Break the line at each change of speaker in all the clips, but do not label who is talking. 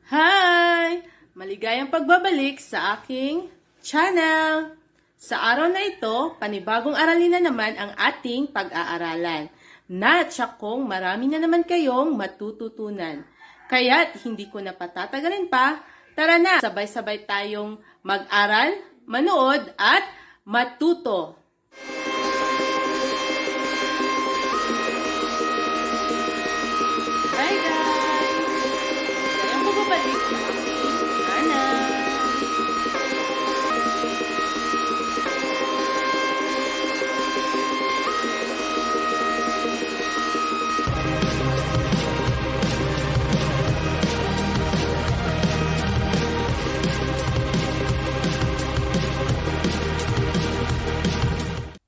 Hi! Maligayang pagbabalik sa aking channel! Sa araw na ito, panibagong aralin na naman ang ating pag-aaralan. Natsak kong marami na naman kayong matututunan. Kaya't hindi ko na patatagalin pa, tara na! Sabay-sabay tayong mag-aral, manood at matuto! Bye guys! Maligayang pagbabalik sa aking channel!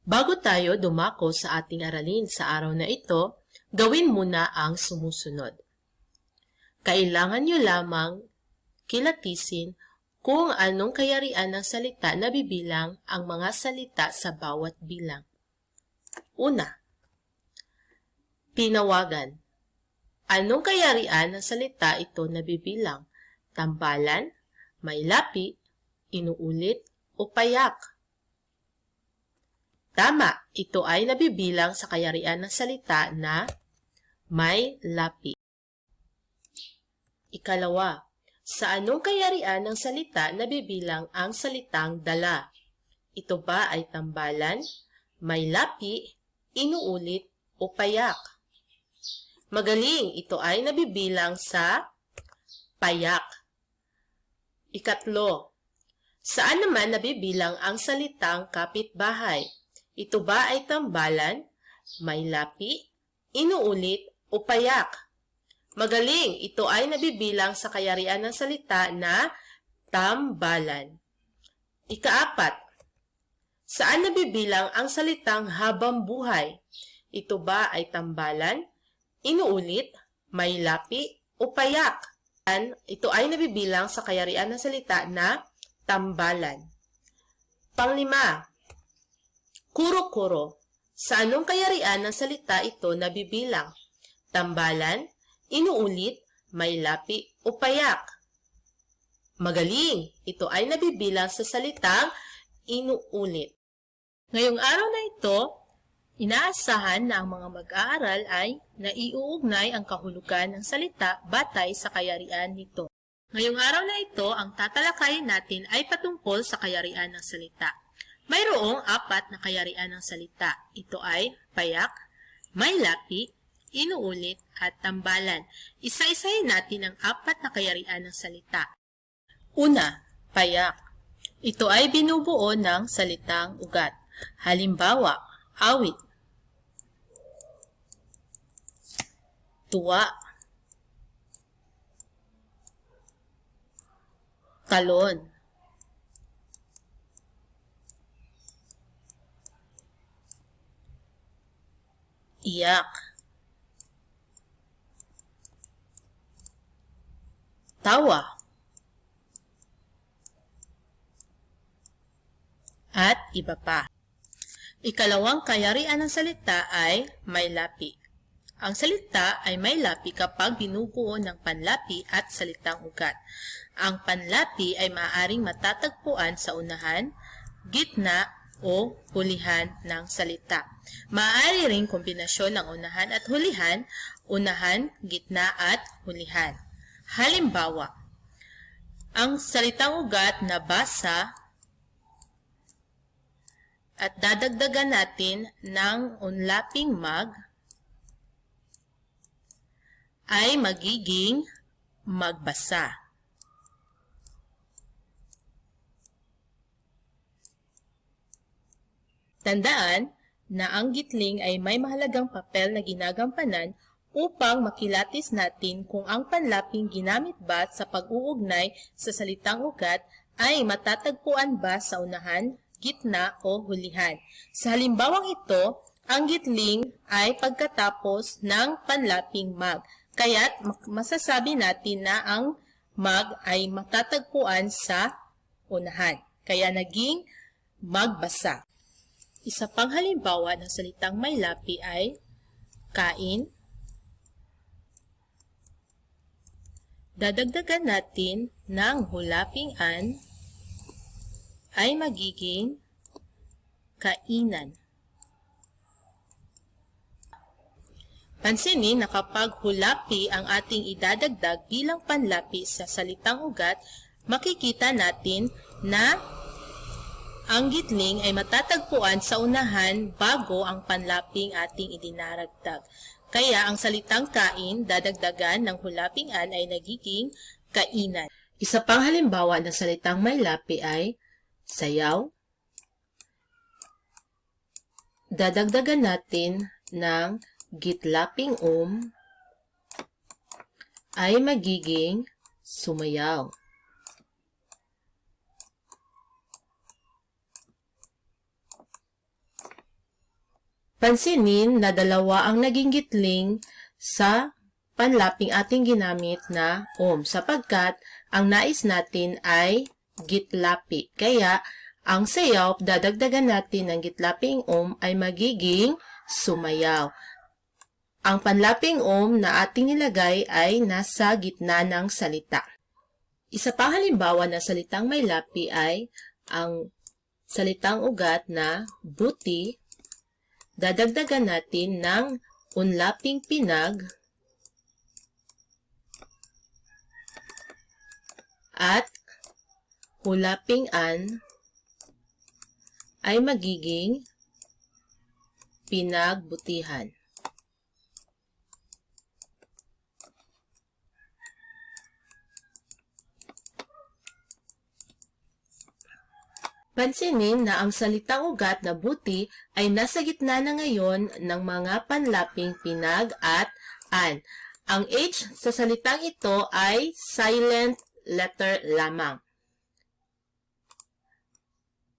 Bago tayo dumako sa ating aralin sa araw na ito, gawin muna ang sumusunod. Kailangan nyo lamang kilatisin kung anong kayarian ng salita na bibilang ang mga salita sa bawat bilang. Una, pinawagan. Anong kayarian ng salita ito na bibilang? Tambalan, may lapi, inuulit, o payak? Tama, ito ay nabibilang sa kayarian ng salita na may lapi. Ikalawa, sa anong kayarian ng salita nabibilang ang salitang dala? Ito ba ay tambalan, may lapi, inuulit, o payak? Magaling, ito ay nabibilang sa payak. Ikatlo, saan naman nabibilang ang salitang kapitbahay? Ito ba ay tambalan, may lapi, inuulit, o payak? Magaling, ito ay nabibilang sa kayarian ng salita na tambalan. Ikaapat, saan nabibilang ang salitang habang buhay? Ito ba ay tambalan, inuulit, may lapi, o payak? Ito ay nabibilang sa kayarian ng salita na tambalan. Panglima, kuro-kuro. Sa anong kayarian ng salita ito nabibilang? Tambalan, inuulit, may lapi, o payak? Magaling! Ito ay nabibilang sa salitang inuulit. Ngayong araw na ito, inaasahan na ang mga mag-aaral ay naiuugnay ang kahulugan ng salita batay sa kayarian nito. Ngayong araw na ito, ang tatalakayin natin ay patungkol sa kayarian ng salita. Mayroong 4 na kayarian ng salita. Ito ay payak, may lapi, inuulit, at tambalan. Isa-isahin natin ang 4 na kayarian ng salita. Una, payak. Ito ay binubuo ng salitang ugat. Halimbawa, awit, tuwa, talon, iyak, tawa, at iba pa. Ikalawang kayarian ng salita ay may lapi. Ang salita ay may lapi kapag binubuo ng panlapi at salitang ugat. Ang panlapi ay maaaring matatagpuan sa unahan, gitna, o hulihan ng salita. Maaari ring kombinasyon ng unahan at hulihan, unahan, gitna, at hulihan. Halimbawa, ang salitang ugat na basa at dadagdagan natin ng unlaping mag ay magiging magbasa. Tandaan na ang gitling ay may mahalagang papel na ginagampanan upang makilatis natin kung ang panlaping ginamit ba sa pag-uugnay sa salitang ugat ay matatagpuan ba sa unahan, gitna, o hulihan. Sa halimbawang ito, ang gitling ay pagkatapos ng panlaping mag. Kaya't masasabi natin na ang mag ay matatagpuan sa unahan. Kaya naging magbasa. Isa pang halimbawa ng salitang may lapi ay kain, Dadagdagan natin ng hulaping an ay magiging kainan. Pansinin na kapag hulapi ang ating idadagdag bilang panlapi sa salitang ugat, makikita natin na ang gitling ay matatagpuan sa unahan bago ang panlaping ating idinaragdag. Kaya ang salitang kain, dadagdagan ng hulaping an ay nagiging kainan. Isa pang halimbawa ng salitang may lapi ay sayaw. Dadagdagan natin ng gitlaping ay magiging sumayaw. Pansinin na dalawa ang naging gitling sa panlaping ating ginamit na sapagkat ang nais natin ay gitlapi. Kaya ang sayaw, dadagdagan natin ng gitlaping ay magiging sumayaw. Ang panlaping na ating nilagay ay nasa gitna ng salita. Isa pang halimbawa ng salitang may lapi ay ang salitang ugat na buti. Dadagdagan natin ng unlaping pinag at hulaping an ay magiging pinagbutihan. Pansinin na ang salitang ugat na buti ay nasa gitna na ngayon ng mga panlaping pinag at an. Ang H sa salitang ito ay silent letter lamang.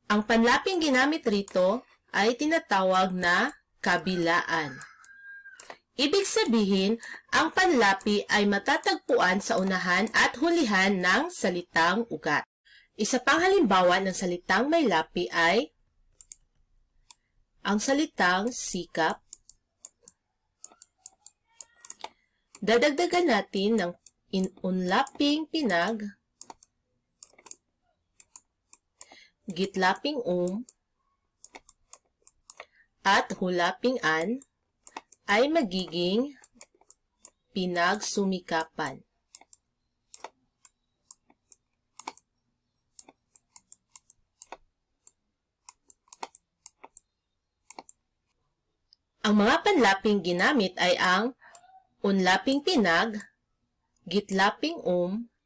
Ang panlaping ginamit rito ay tinatawag na kabilaan. Ibig sabihin, ang panlapi ay matatagpuan sa unahan at hulihan ng salitang ugat. Isa pang halimbawa ng salitang may lapi ay ang salitang sikap. Dadagdagan natin ng unlaping pinag, gitlaping at hulaping an ay magiging pinagsumikapan. Ang mga panlaping ginamit ay ang unlaping pinag, gitlaping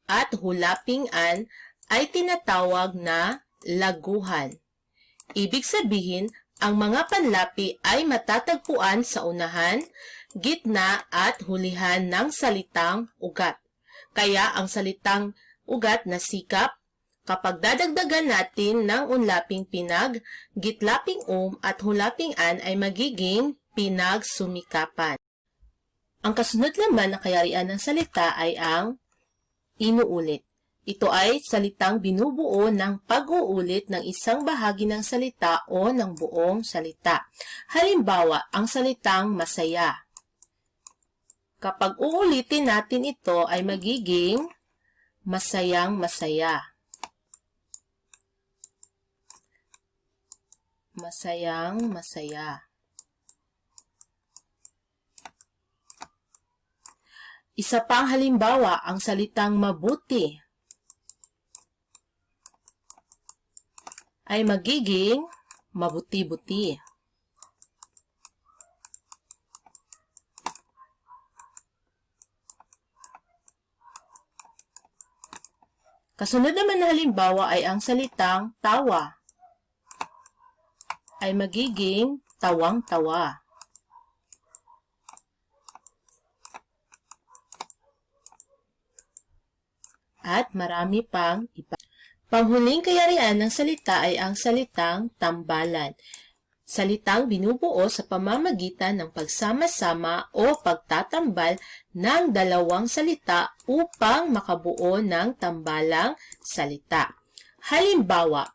at hulaping an ay tinatawag na laguhan. Ibig sabihin, ang mga panlapi ay matatagpuan sa unahan, gitna at hulihan ng salitang ugat. Kaya ang salitang ugat na sikap, kapag dadagdagan natin ng unlaping pinag, gitlaping at hulaping an ay magiging pinagsumikapan. Ang kasunod naman na kayarian ng salita ay ang inuulit. Ito ay salitang binubuo ng pag-uulit ng isang bahagi ng salita o ng buong salita. Halimbawa, ang salitang masaya. Kapag uulitin natin ito ay magiging masayang masaya. Masayang masaya. Isa pang halimbawa, ang salitang mabuti ay magiging mabuti-buti. Kasunod naman na halimbawa ay ang salitang tawa ay magiging tawang-tawa. At marami pang iba. Panghuling kayarian ng salita ay ang salitang tambalan. Salitang binubuo sa pamamagitan ng pagsama-sama o pagtatambal ng dalawang salita upang makabuo ng tambalang salita. Halimbawa,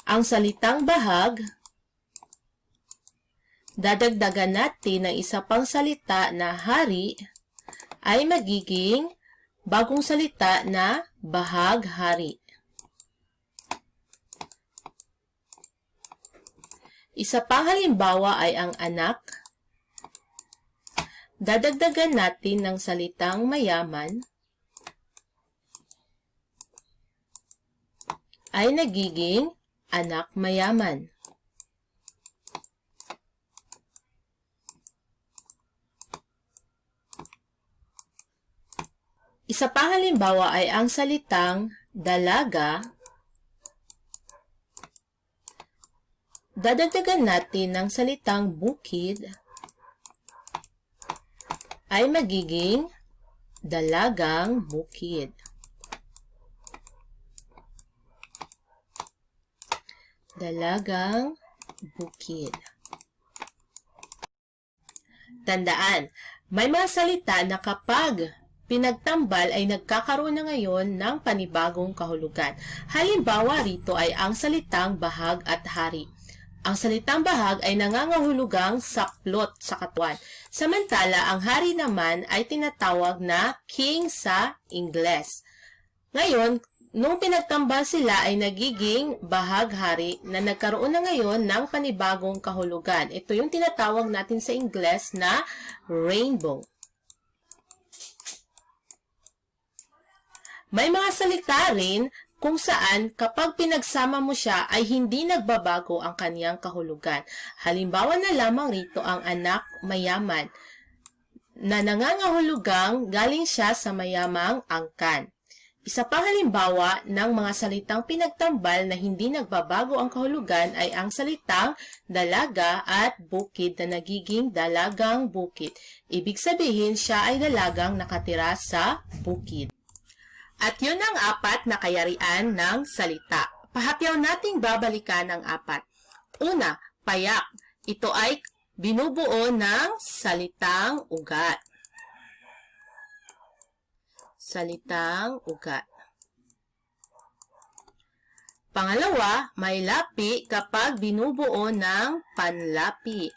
ang salitang bahag, dadagdagan natin ng isa pang salita na hari ay magiging bagong salita na bahaghari. Isa pang halimbawa ay ang anak. Dadagdagan natin ng salitang mayaman ay nagiging anak mayaman. Isa pang halimbawa ay ang salitang dalaga. Dadagdagan natin ng salitang bukid ay magiging dalagang bukid. Dalagang bukid. Tandaan, may mga salita na kapag pinagtambal ay nagkakaroon na ngayon ng panibagong kahulugan. Halimbawa rito ay ang salitang bahag at hari. Ang salitang bahag ay nangangahulugang saplot sa katawan. Samantala, ang hari naman ay tinatawag na king sa Ingles. Ngayon, nung pinagtambal sila ay nagiging bahag-hari na nagkaroon na ngayon ng panibagong kahulugan. Ito yung tinatawag natin sa Ingles na rainbow. May mga salita rin kung saan kapag pinagsama mo siya ay hindi nagbabago ang kaniyang kahulugan. Halimbawa na lamang rito ang anak mayaman na nangangahulugang galing siya sa mayamang angkan. Isa pang halimbawa ng mga salitang pinagtambal na hindi nagbabago ang kahulugan ay ang salitang dalaga at bukid na nagiging dalagang bukid. Ibig sabihin siya ay dalagang nakatira sa bukid. At yun ang apat na kayarian ng salita. Pahapyaw nating babalikan ang apat. Una, payak. Ito ay binubuo ng salitang ugat. Salitang ugat. Pangalawa, may lapi kapag binubuo ng panlapi.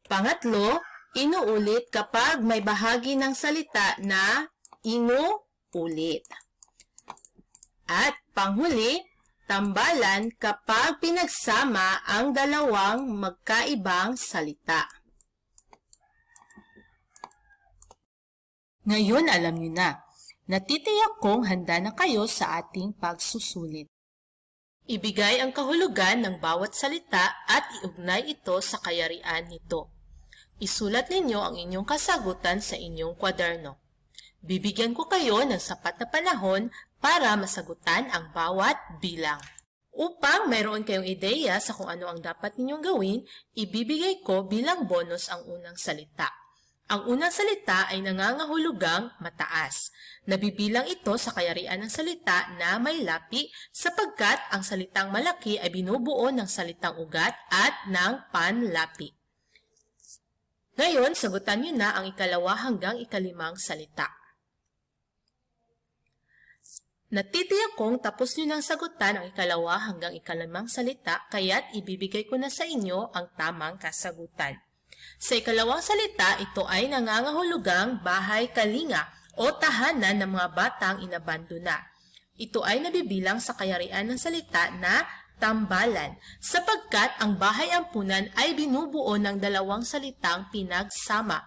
Pangatlo, inuulit kapag may bahagi ng salita na inuulit. At panghuli, tambalan kapag pinagsama ang dalawang magkaibang salita. Ngayon alam niyo na, natitiyak kong handa na kayo sa ating pagsusulit. Ibigay ang kahulugan ng bawat salita at iugnay ito sa kayarian nito. Isulat ninyo ang inyong kasagutan sa inyong kwaderno. Bibigyan ko kayo ng sapat na panahon para masagutan ang bawat bilang. Upang mayroon kayong ideya sa kung ano ang dapat ninyong gawin, ibibigay ko bilang bonus ang unang salita. Ang unang salita ay nangangahulugang mataas. Nabibilang ito sa kayarian ng salita na may lapi sapagkat ang salitang malaki ay binubuo ng salitang ugat at ng panlapi. Ngayon, sagutan niyo na ang ikalawa hanggang ikalimang salita. Natitiyak kong tapos niyo nang sagutan ang ikalawa hanggang ikalimang salita, kaya't ibibigay ko na sa inyo ang tamang kasagutan. Sa ikalawang salita, ito ay nangangahulugang bahay kalinga o tahanan ng mga batang inabandona. Ito ay nabibilang sa kayarian ng salita na tambalan, sapagkat ang bahay ampunan ay binubuo ng dalawang salitang pinagsama.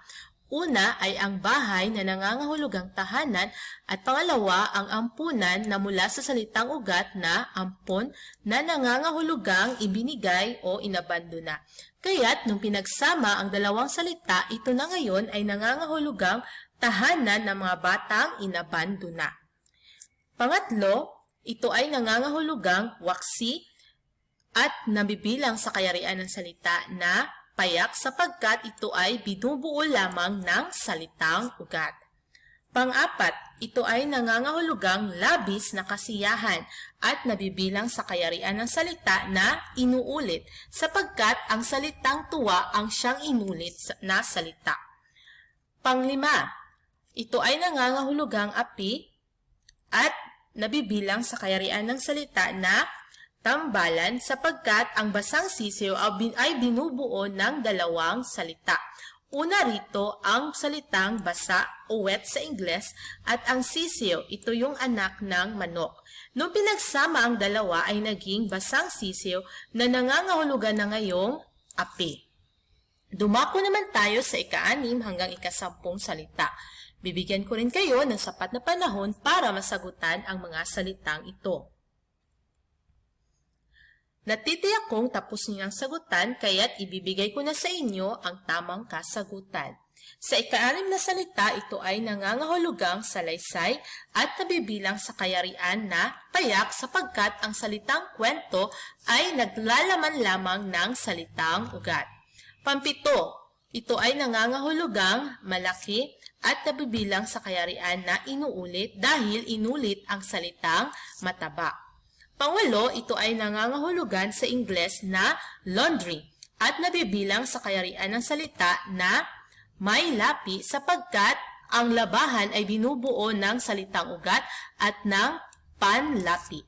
Una ay ang bahay na nangangahulugang tahanan at pangalawa ang ampunan na mula sa salitang ugat na ampon na nangangahulugang ibinigay o inabandona. Kaya't nung pinagsama ang dalawang salita, ito na ngayon ay nangangahulugang tahanan ng mga batang inabandona. Pangatlo, ito ay nangangahulugang waksi at nabibilang sa kayarian ng salita na payak sapagkat ito ay binubuo lamang ng salitang ugat. Pang-apat, ito ay nangangahulugang labis na kasiyahan at nabibilang sa kayarian ng salita na inuulit sapagkat ang salitang tuwa ang siyang inulit na salita. Pang-lima, ito ay nangangahulugang api at nabibilang sa kayarian ng salita na tambalan sapagkat ang basang sisiw ay binubuo ng dalawang salita. Una rito ang salitang basa o wet sa Ingles at ang sisiw, ito yung anak ng manok. Nung pinagsama ang dalawa ay naging basang sisiw na nangangahulugan na ngayong api. Dumako naman tayo sa ika-6 hanggang ika-10 salita. Bibigyan ko rin kayo ng sapat na panahon para masagutan ang mga salitang ito. Natitiyak kong tapos niyo ang sagutan kaya't ibibigay ko na sa inyo ang tamang kasagutan. Sa ika-6 na salita, ito ay nangangahulugang salaysay at nabibilang sa kayarian na payak sapagkat ang salitang kwento ay naglalaman lamang ng salitang ugat. Pampito, ito ay nangangahulugang malaki at nabibilang sa kayarian na inuulit dahil inulit ang salitang mataba. Pangwalo, ito ay nangangahulugan sa Ingles na laundry at nabibilang sa kayarian ng salita na may lapi sapagkat ang labahan ay binubuo ng salitang ugat at ng panlapi.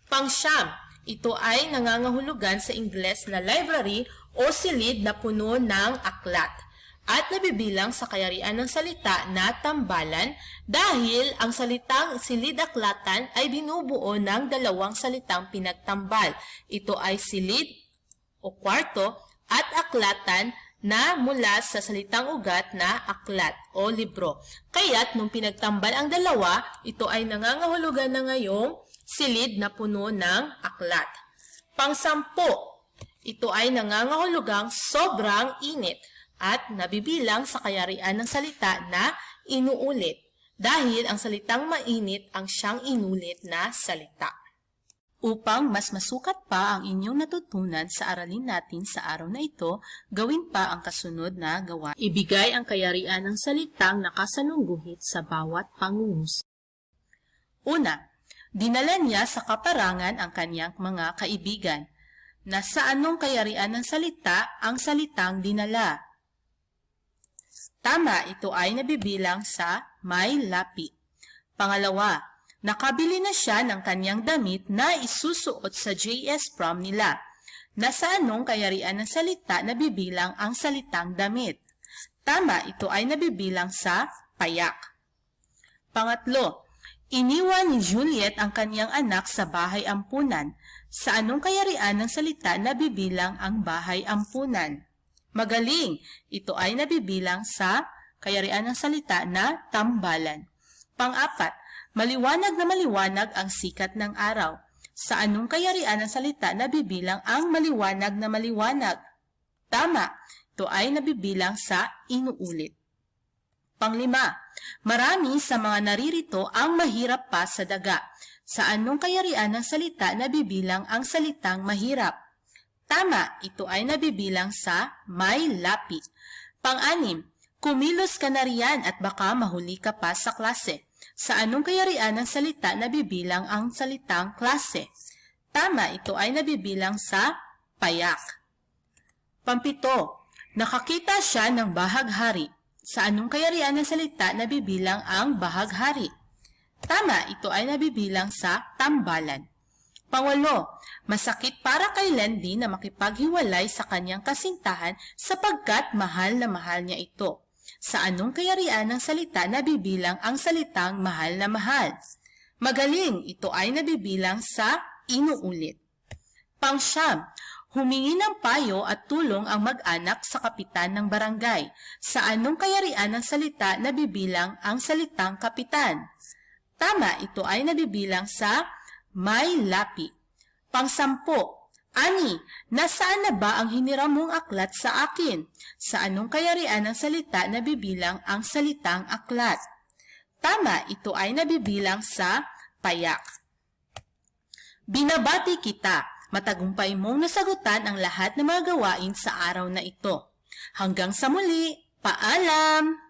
Pangsyam, ito ay nangangahulugan sa Ingles na library o silid na puno ng aklat at nabibilang sa kayarian ng salita na tambalan dahil ang salitang silid-aklatan ay binubuo ng dalawang salitang pinagtambal. Ito ay silid o kwarto at aklatan na mula sa salitang ugat na aklat o libro. Kaya't nung pinagtambal ang dalawa, ito ay nangangahulugan na ngayong silid na puno ng aklat. Pang-10, ito ay nangangahulugang sobrang init at nabibilang sa kayarian ng salita na inuulit dahil ang salitang mainit ang siyang inulit na salita. Upang mas masukat pa ang inyong natutunan sa aralin natin sa araw na ito, gawin pa ang kasunod na gawain. Ibigay ang kayarian ng salitang nakasalungguhit sa bawat pangungusap. Una, dinala niya sa kaparangan ang kanyang mga kaibigan. Nasa anong kayarian ng salita ang salitang dinala? Tama, ito ay nabibilang sa may lapi. Pangalawa, nakabili na siya ng kanyang damit na isusuot sa JS prom nila. Nasa anong kayarian ng salita nabibilang ang salitang damit? Tama, ito ay nabibilang sa payak. Pangatlo, iniwan ni Juliet ang kanyang anak sa bahay ampunan. Sa anong kayarian ng salita nabibilang ang bahay ampunan? Magaling, ito ay nabibilang sa kayarian ng salita na tambalan. Pang-apat, maliwanag na maliwanag ang sikat ng araw. Sa anong kayarian ng salita nabibilang ang maliwanag na maliwanag? Tama, ito ay nabibilang sa inuulit. Panglima, marami sa mga naririto ang mahirap pa sa daga. Sa anong kayarian ng salita nabibilang ang salitang mahirap? Tama, ito ay nabibilang sa may lapi. Pang-anim, kumilos ka na riyan at baka mahuli ka pa sa klase. Sa anong kayarian ng salita nabibilang ang salitang klase? Tama, ito ay nabibilang sa payak. Pampito, nakakita siya ng bahaghari. Sa anong kayarian ng salita nabibilang ang bahaghari? Tama, ito ay nabibilang sa tambalan. Pangwalo, masakit para kay Landy na makipaghiwalay sa kanyang kasintahan sapagkat mahal na mahal niya ito. Sa anong kayarian ng salita nabibilang ang salitang mahal na mahal? Magaling, ito ay nabibilang sa inuulit. Pangsyam, humingi ng payo at tulong ang mag-anak sa kapitan ng barangay. Sa anong kayarian ng salita nabibilang ang salitang kapitan? Tama, ito ay nabibilang sa may lapi. Pang-10, Ani, nasaan na ba ang hiniram mong aklat sa akin? Sa anong kayarian ng salita nabibilang ang salitang aklat? Tama, ito ay nabibilang sa payak. Binabati kita. Matagumpay mong nasagutan ang lahat ng mga gawain sa araw na ito. Hanggang sa muli, paalam!